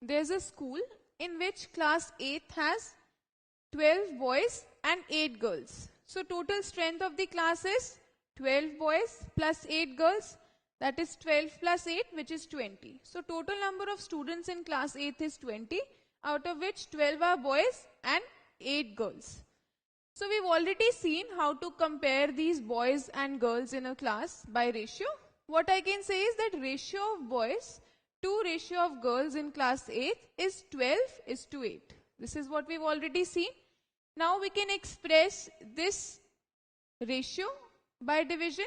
there's a school in which class 8th has 12 boys and 8 girls. So total strength of the class is 12 boys plus 8 girls, that is 12 plus 8, which is 20. So total number of students in class 8th is 20, out of which 12 are boys and 8 girls. So we've already seen how to compare these boys and girls in a class by ratio. What I can say is that ratio of boys to ratio of girls in class 8 is 12:8. This is what we've already seen. Now we can express this ratio by division.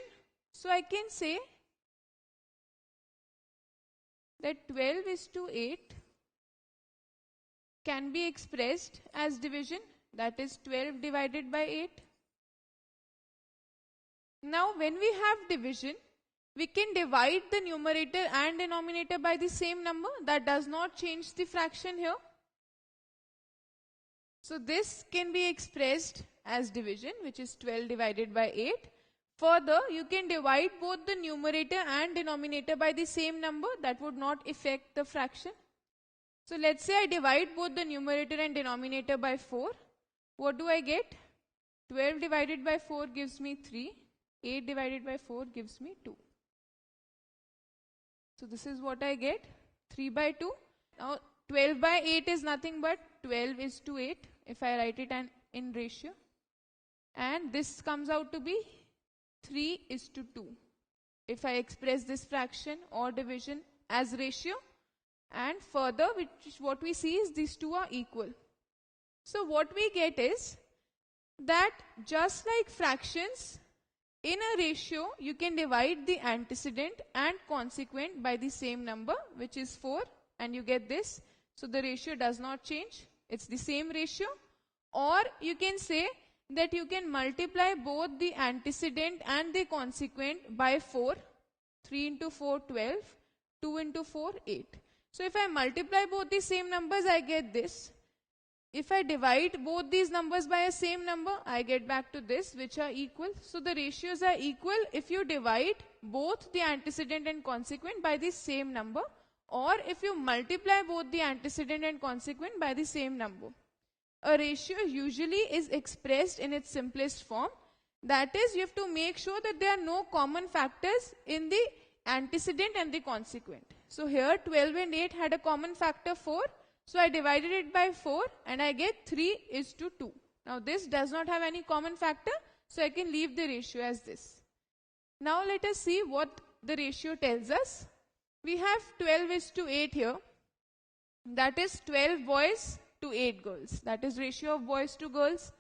So I can say that 12:8 can be expressed as division, that is 12 divided by 8. Now when we have division, we can divide the numerator and denominator by the same number. That does not change the fraction here. So this can be expressed as division, which is 12 divided by 8. Further, you can divide both the numerator and denominator by the same number. That would not affect the fraction. So let's say I divide both the numerator and denominator by 4. What do I get? 12 divided by 4 gives me 3. 8 divided by 4 gives me 2. So this is what I get, 3 by 2. Now 12 by 8 is nothing but 12:8 if I write it in ratio. And this comes out to be 3:2 if I express this fraction or division as ratio. And further, what we see is these two are equal. So what we get is that just like fractions, in a ratio, you can divide the antecedent and consequent by the same number, which is 4, and you get this. So the ratio does not change. It's the same ratio. Or you can say that you can multiply both the antecedent and the consequent by 4. 3 into 4, 12. 2 into 4, 8. So if I multiply both the same numbers, I get this. If I divide both these numbers by a same number, I get back to this, which are equal. So the ratios are equal if you divide both the antecedent and consequent by the same number, or if you multiply both the antecedent and consequent by the same number. A ratio usually is expressed in its simplest form. That is, you have to make sure that there are no common factors in the antecedent and the consequent. So here 12 and 8 had a common factor 4. So I divided it by 4 and I get 3:2. Now this does not have any common factor, so I can leave the ratio as this. Now let us see what the ratio tells us. We have 12:8 here. That is 12 boys to 8 girls. That is ratio of boys to girls.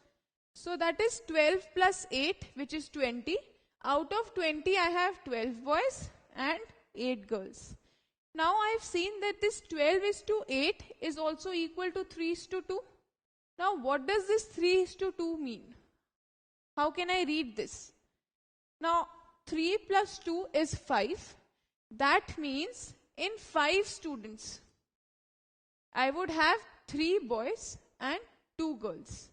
So that is 12 plus 8, which is 20. Out of 20, I have 12 boys and 8 girls. Now I have seen that this 12:8 is also equal to 3:2. Now what does this 3:2 mean? How can I read this? Now 3 plus 2 is 5. That means in 5 students, I would have 3 boys and 2 girls.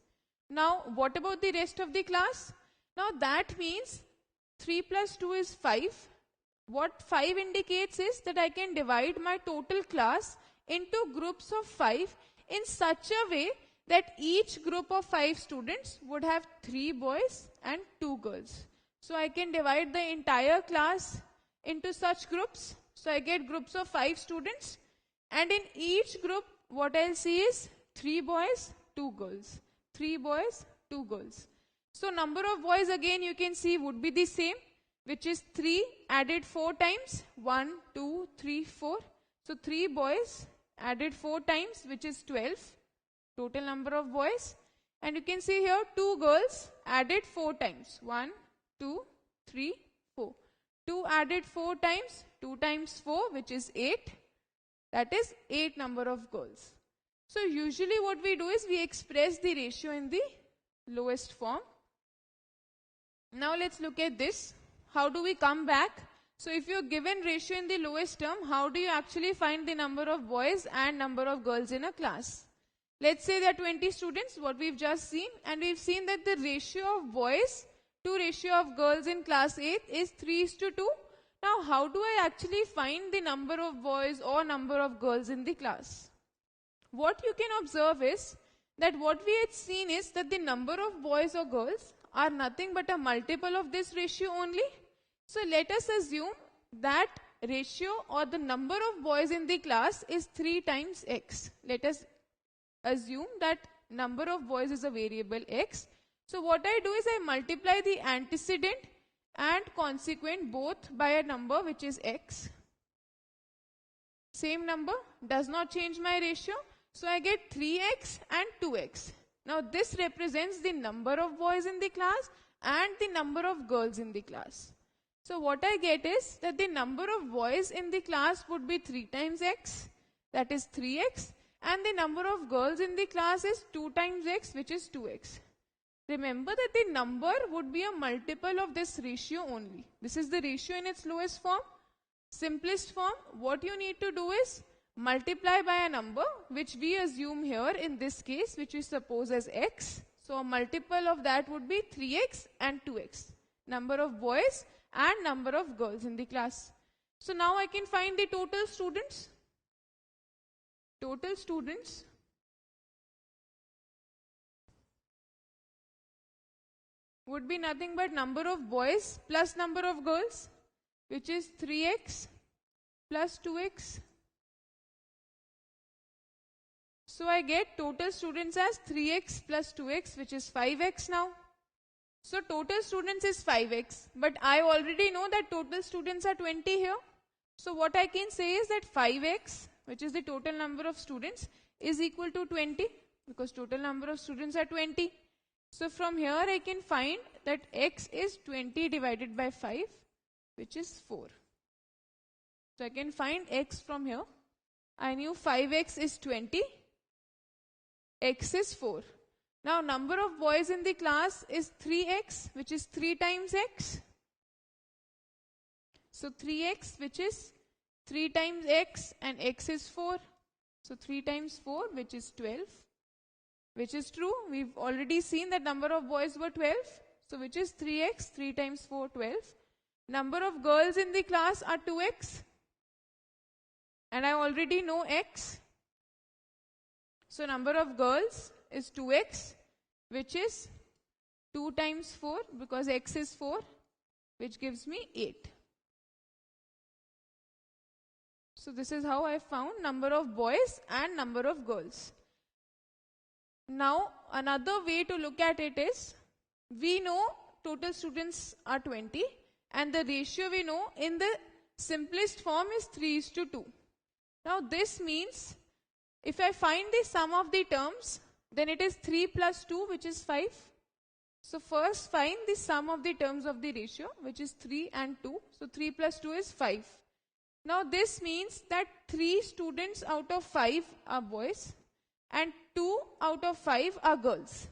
Now what about the rest of the class? Now that means 3 plus 2 is 5. What 5 indicates is that I can divide my total class into groups of 5 in such a way that each group of 5 students would have 3 boys and 2 girls. So I can divide the entire class into such groups. So I get groups of 5 students, and in each group what I'll see is 3 boys, 2 girls. 3 boys, 2 girls. So number of boys again you can see would be the same, which is 3 added 4 times, 1, 2, 3, 4. So 3 boys added 4 times, which is 12, total number of boys. And you can see here 2 girls added 4 times, 1, 2, 3, 4. 2 added 4 times, 2 times 4, which is 8. That is 8 number of girls. So usually what we do is we express the ratio in the lowest form. Now let's look at this. How do we come back? So if you're given ratio in the lowest term, how do you actually find the number of boys and number of girls in a class? Let's say there are 20 students, what we've just seen, and we've seen that the ratio of boys to ratio of girls in class 8 is 3:2. Now how do I actually find the number of boys or number of girls in the class? what you can observe is that what we had seen is that the number of boys or girls are nothing but a multiple of this ratio only. So let us assume that ratio or the number of boys in the class is 3 times x. Let us assume that number of boys is a variable x. So what I do is I multiply the antecedent and consequent both by a number which is x. Same number, does not change my ratio. So I get 3x and 2x. Now this represents the number of boys in the class and the number of girls in the class. So what I get is that the number of boys in the class would be 3 times x, that is 3x, and the number of girls in the class is 2 times x, which is 2x. Remember that the number would be a multiple of this ratio only. This is the ratio in its lowest form. Simplest form, what you need to do is multiply by a number which we assume here in this case, which we suppose as x. So a multiple of that would be 3x and 2x. Number of boys and number of girls in the class. So now I can find the total students. Total students would be nothing but number of boys plus number of girls, which is 3x plus 2x. So I get total students as 3x plus 2x, which is 5x now. So total students is 5x, but I already know that total students are 20 here. So what I can say is that 5x, which is the total number of students, is equal to 20, because total number of students are 20. So from here I can find that x is 20 divided by 5, which is 4. So I can find x from here. I knew 5x is 20, x is 4. Now number of boys in the class is 3x, which is 3 times x. So 3x, which is 3 times x, and x is 4. So 3 times 4, which is 12, which is true. We've already seen that number of boys were 12. So which is 3x, 3 times 4, 12. Number of girls in the class are 2x. And I already know x. So number of girls is 2x, which is 2 times 4, because x is 4, which gives me 8. So this is how I found number of boys and number of girls. Now another way to look at it is, we know total students are 20, and the ratio we know in the simplest form is 3:2. Now this means if I find the sum of the terms, then it is 3 plus 2, which is 5. So first find the sum of the terms of the ratio, which is 3 and 2. So 3 plus 2 is 5. Now this means that 3 students out of 5 are boys and 2 out of 5 are girls.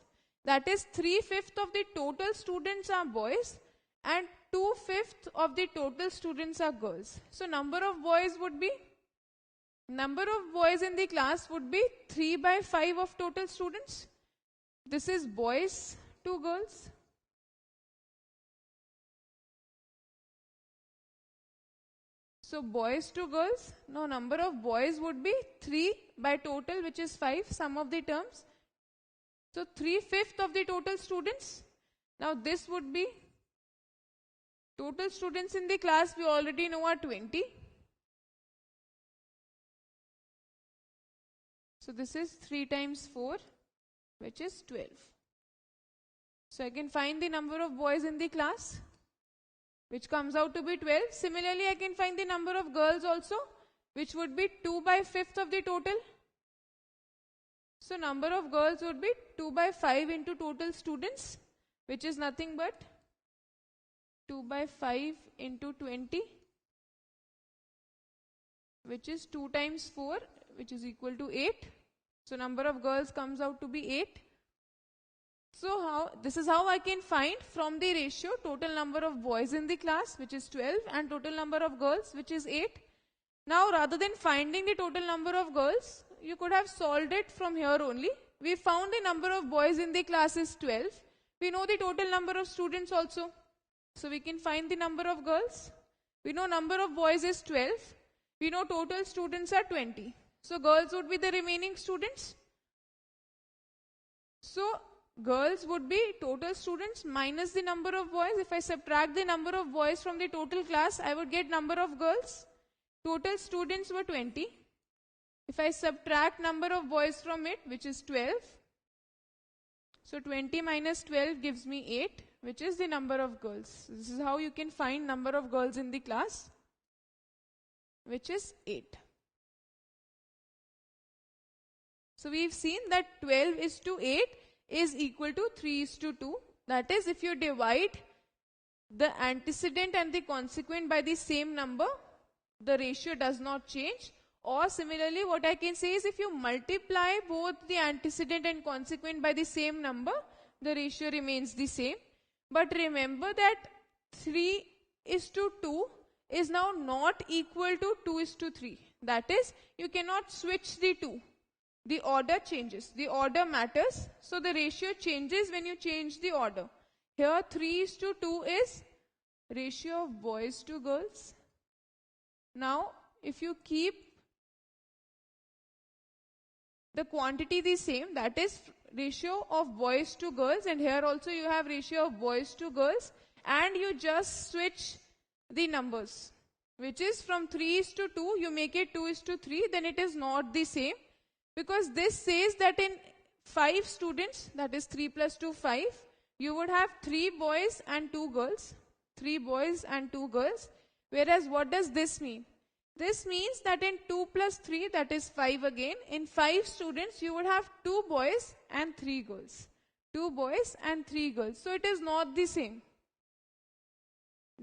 That is 3/5 of the total students are boys and 2/5 of the total students are girls. So number of boys in the class would be 3/5 of total students. This is boys to girls. So boys to girls. Now number of boys would be 3 by total, which is 5, sum of the terms. So 3/5 of the total students. Now this would be total students in the class, we already know are 20. So this is 3 times 4, which is 12. So I can find the number of boys in the class, which comes out to be 12. Similarly, I can find the number of girls also, which would be 2/5 of the total. So number of girls would be 2/5 into total students, which is nothing but 2/5 into 20, which is 2 times 4, which is equal to 8. So number of girls comes out to be 8. So this is how I can find from the ratio total number of boys in the class, which is 12, and total number of girls, which is 8. Now rather than finding the total number of girls, you could have solved it from here only. We found the number of boys in the class is 12. We know the total number of students also. So we can find the number of girls. We know number of boys is 12. We know total students are 20. So girls would be the remaining students. So girls would be total students minus the number of boys. If I subtract the number of boys from the total class, I would get number of girls. Total students were 20. If I subtract number of boys from it, which is 12, so 20 minus 12 gives me 8, which is the number of girls. This is how you can find number of girls in the class, which is 8. So we've seen that 12 is to 8 is equal to 3 is to 2. That is, if you divide the antecedent and the consequent by the same number, the ratio does not change. Or similarly, what I can say is if you multiply both the antecedent and consequent by the same number, the ratio remains the same. But remember that 3 is to 2 is now not equal to 2 is to 3. That is, you cannot switch the two. The order changes. The order matters. So the ratio changes when you change the order. Here 3 is to 2 is ratio of boys to girls. Now, if you keep the quantity the same, that is ratio of boys to girls, and here also you have ratio of boys to girls, and you just switch the numbers, which is from 3 is to 2, you make it 2 is to 3, then it is not the same, because this says that in 5 students, that is 3 plus 2, 5, you would have 3 boys and 2 girls, 3 boys and 2 girls, whereas what does this mean? This means that in 2 plus 3, that is 5 again, in 5 students you would have 2 boys and 3 girls. 2 boys and 3 girls. So it is not the same.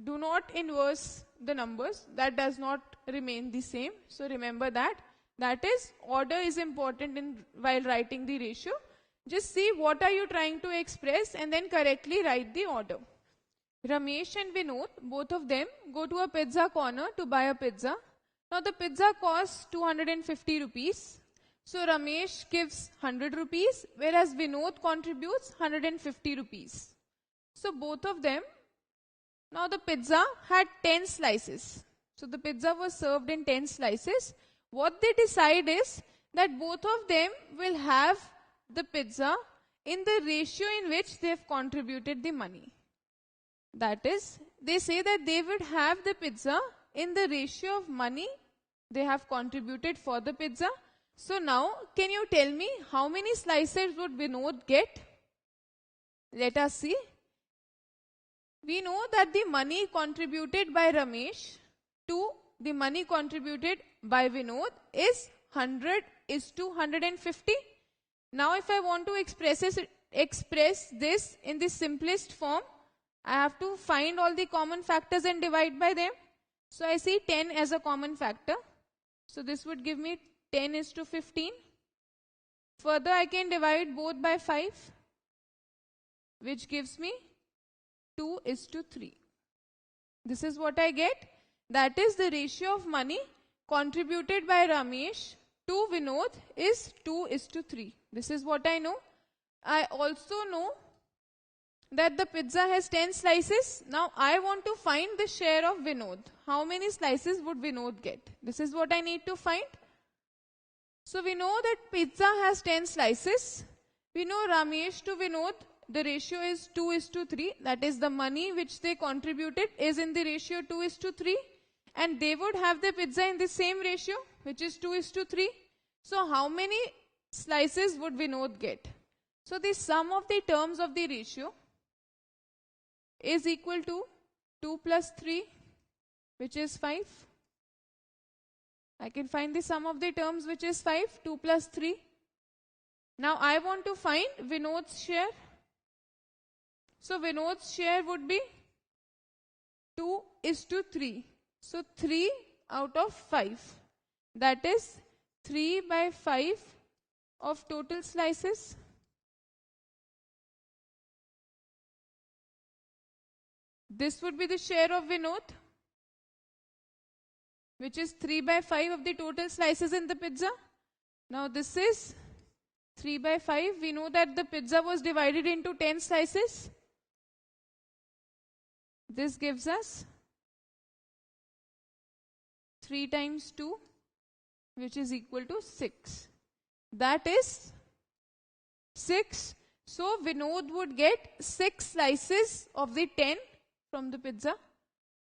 Do not inverse the numbers. That does not remain the same. So remember that. That is, order is important while writing the ratio. Just see what are you trying to express and then correctly write the order. Ramesh and Vinod, both of them, go to a pizza corner to buy a pizza. Now the pizza costs 250 rupees. So Ramesh gives 100 rupees, whereas Vinod contributes 150 rupees. So both of them, now the pizza had 10 slices. So the pizza was served in 10 slices. What they decide is that both of them will have the pizza in the ratio in which they have contributed the money. That is, they say that they would have the pizza in the ratio of money they have contributed for the pizza. So now, can you tell me how many slices would Vinod get? Let us see. We know that the money contributed by Ramesh to the money contributed by Vinod is 100 is to 150. Now if I want to express this in the simplest form, I have to find all the common factors and divide by them. So I see 10 as a common factor. So this would give me 10 is to 15. Further, I can divide both by 5, which gives me 2 is to 3. This is what I get. That is, the ratio of money contributed by Ramesh to Vinod is 2 is to 3. This is what I know. I also know that the pizza has 10 slices. Now I want to find the share of Vinod. How many slices would Vinod get? This is what I need to find. So we know that pizza has 10 slices. We know Ramesh to Vinod, the ratio is 2 is to 3. That is, the money which they contributed is in the ratio 2 is to 3. And they would have the pizza in the same ratio, which is 2 is to 3. So how many slices would Vinod get? So the sum of the terms of the ratio is equal to 2 plus 3, which is 5. I can find the sum of the terms, which is 5, 2 plus 3. Now I want to find Vinod's share. So Vinod's share would be 2 is to 3. So 3 out of 5. That is 3 by 5 of total slices. This would be the share of Vinod, which is 3 by 5 of the total slices in the pizza. Now this is 3 by 5. We know that the pizza was divided into 10 slices. This gives us 3 times 2, which is equal to 6. That is 6. So Vinod would get 6 slices of the 10 from the pizza.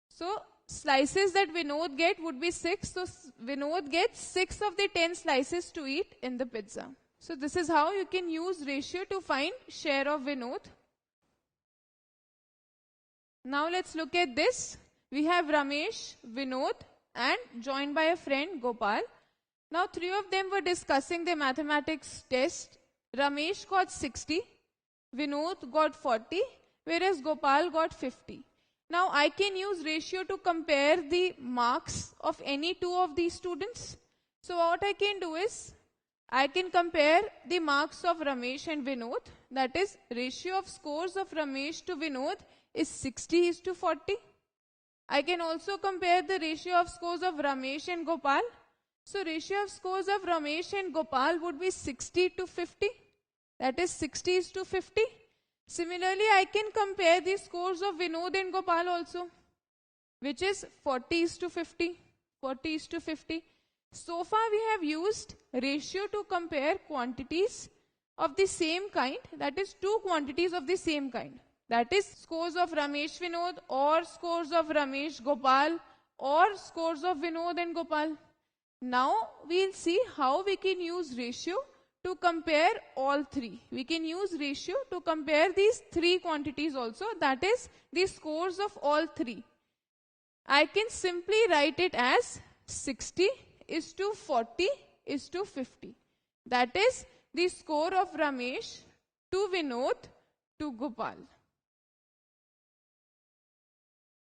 So slices that Vinod get would be 6. So Vinod gets 6 of the 10 slices to eat in the pizza. So this is how you can use ratio to find share of Vinod. Now let's look at this. We have Ramesh, Vinod, and joined by a friend Gopal. Now 3 of them were discussing their mathematics test. Ramesh got 60, Vinod got 40, whereas Gopal got 50. Now I can use ratio to compare the marks of any 2 of these students. So what I can do is, I can compare the marks of Ramesh and Vinod. That is, ratio of scores of Ramesh to Vinod is 60:40. I can also compare the ratio of scores of Ramesh and Gopal. So ratio of scores of Ramesh and Gopal would be 60:50. That is 60:50. Similarly, I can compare the scores of Vinod and Gopal also, which is 40:50. 40:50. So far we have used ratio to compare quantities of the same kind, that is 2 quantities of the same kind. That is scores of Ramesh Vinod or scores of Ramesh Gopal or scores of Vinod and Gopal. Now we'll see how we can use ratio to compare all 3. We can use ratio to compare these 3 quantities also, that is the scores of all 3. I can simply write it as 60:40:50. That is the score of Ramesh to Vinod to Gopal.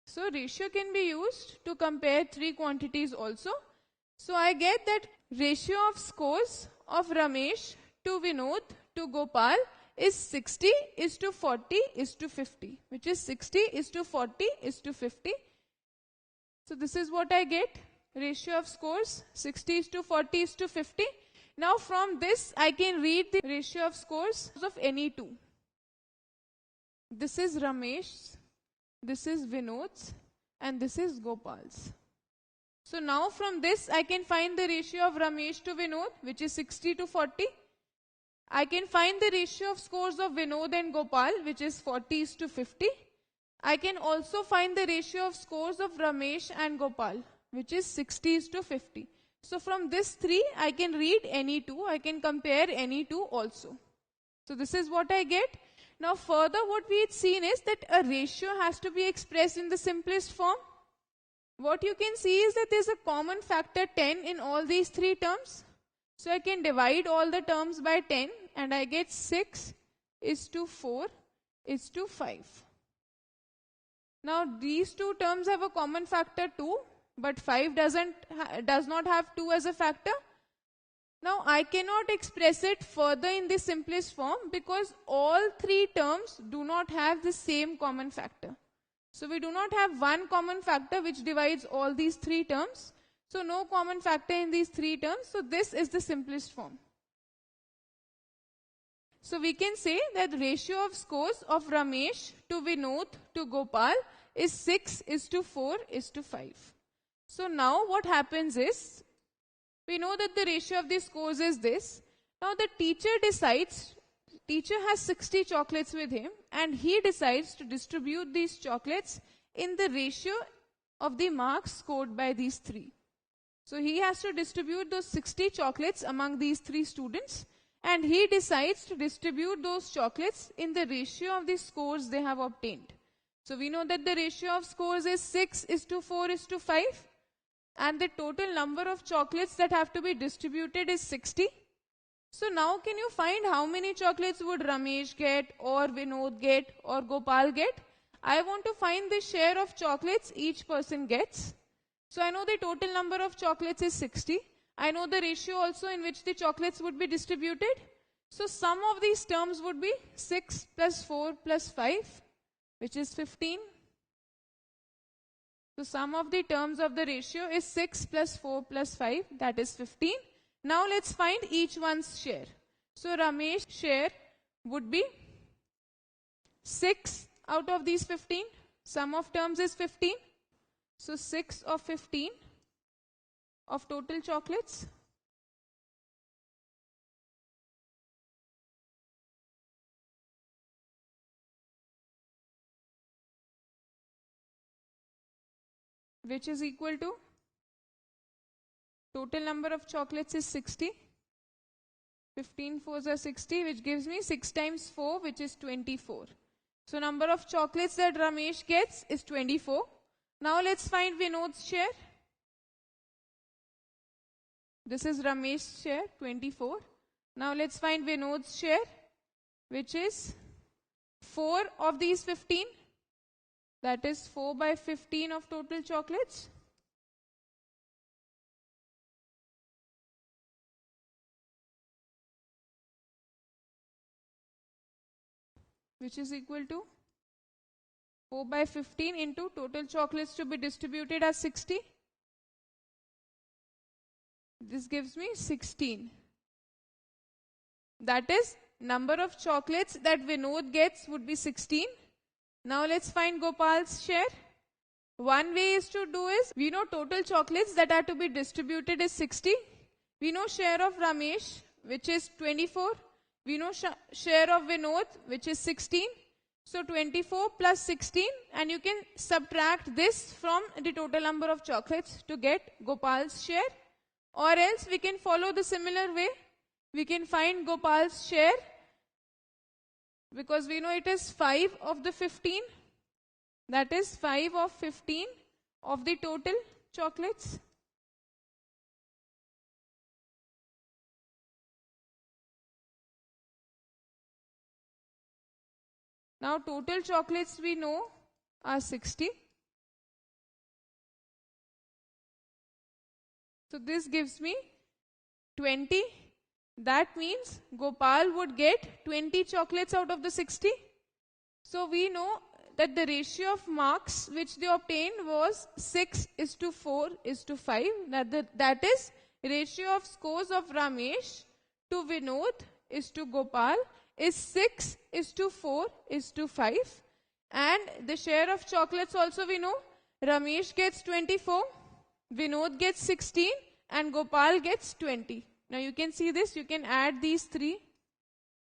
So ratio can be used to compare 3 quantities also. So I get that ratio of scores of Ramesh to Vinod to Gopal is 60:40:50, which is 60:40:50. So this is what I get, ratio of scores 60:40:50. Now from this I can read the ratio of scores of any 2. This is Ramesh's, this is Vinod's, and this is Gopal's. So now from this I can find the ratio of Ramesh to Vinod, which is 60:40. I can find the ratio of scores of Vinod and Gopal, which is 40:50. I can also find the ratio of scores of Ramesh and Gopal, which is 60:50. So from this 3 I can read any 2. I can compare any 2 also. So this is what I get. Now further what we had seen is that a ratio has to be expressed in the simplest form. What you can see is that there is a common factor 10 in all these 3 terms. So I can divide all the terms by 10 and I get 6:4:5. Now these 2 terms have a common factor 2, but 5 does not have 2 as a factor. Now I cannot express it further in the simplest form because all 3 terms do not have the same common factor. So we do not have one common factor which divides all these 3 terms. So no common factor in these 3 terms. So this is the simplest form. So we can say that the ratio of scores of Ramesh to Vinod to Gopal is 6:4:5. So now what happens is, we know that the ratio of the scores is this. Now the teacher has 60 chocolates with him and he decides to distribute these chocolates in the ratio of the marks scored by these 3. So he has to distribute those 60 chocolates among these 3 students and he decides to distribute those chocolates in the ratio of the scores they have obtained. So we know that the ratio of scores is 6:4:5 and the total number of chocolates that have to be distributed is 60. So now can you find how many chocolates would Ramesh get or Vinod get or Gopal get? I want to find the share of chocolates each person gets. So I know the total number of chocolates is 60. I know the ratio also in which the chocolates would be distributed. So sum of these terms would be 6 + 4 + 5, which is 15. So sum of the terms of the ratio is 6 + 4 + 5, that is 15. Now let's find each one's share. So Ramesh's share would be 6 out of these 15. Sum of terms is 15. So 6 of 15 of total chocolates. which is equal to total number of chocolates is 60. 15 fours are 60, which gives me 6 times 4, which is 24. So number of chocolates that Ramesh gets is 24. Now let's find Vinod's share. This is Ramesh's share, 24. Now let's find Vinod's share, which is 4 of these 15. That is 4 by 15 of total chocolates. Which is equal to 4 by 15 into total chocolates to be distributed as 60. This gives me 16. That is, number of chocolates that Vinod gets would be 16. Now let's find Gopal's share. One way is to do is, we know total chocolates that are to be distributed is 60. We know share of Ramesh, which is 24. We know share of Vinod, which is 16. So 24 plus 16, and you can subtract this from the total number of chocolates to get Gopal's share. Or else we can follow the similar way. We can find Gopal's share, because we know it is 5 of the 15. That is 5 of 15 of the total chocolates. Now total chocolates we know are 60. So this gives me 20. That means Gopal would get 20 chocolates out of the 60. So we know that the ratio of marks which they obtained was 6:4:5. That is, ratio of scores of Ramesh to Vinod is to Gopal is 6:4:5. And the share of chocolates also we know. Ramesh gets 24, Vinod gets 16, and Gopal gets 20. Now you can see this, you can add these three,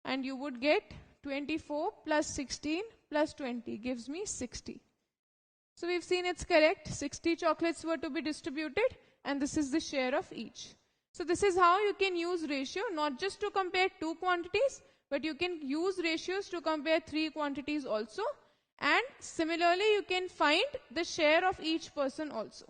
and you would get 24 plus 16 plus 20 gives me 60. So we've seen it's correct. 60 chocolates were to be distributed, and this is the share of each. So this is how you can use ratio, not just to compare two quantities, but you can use ratios to compare three quantities also. And similarly, you can find the share of each person also.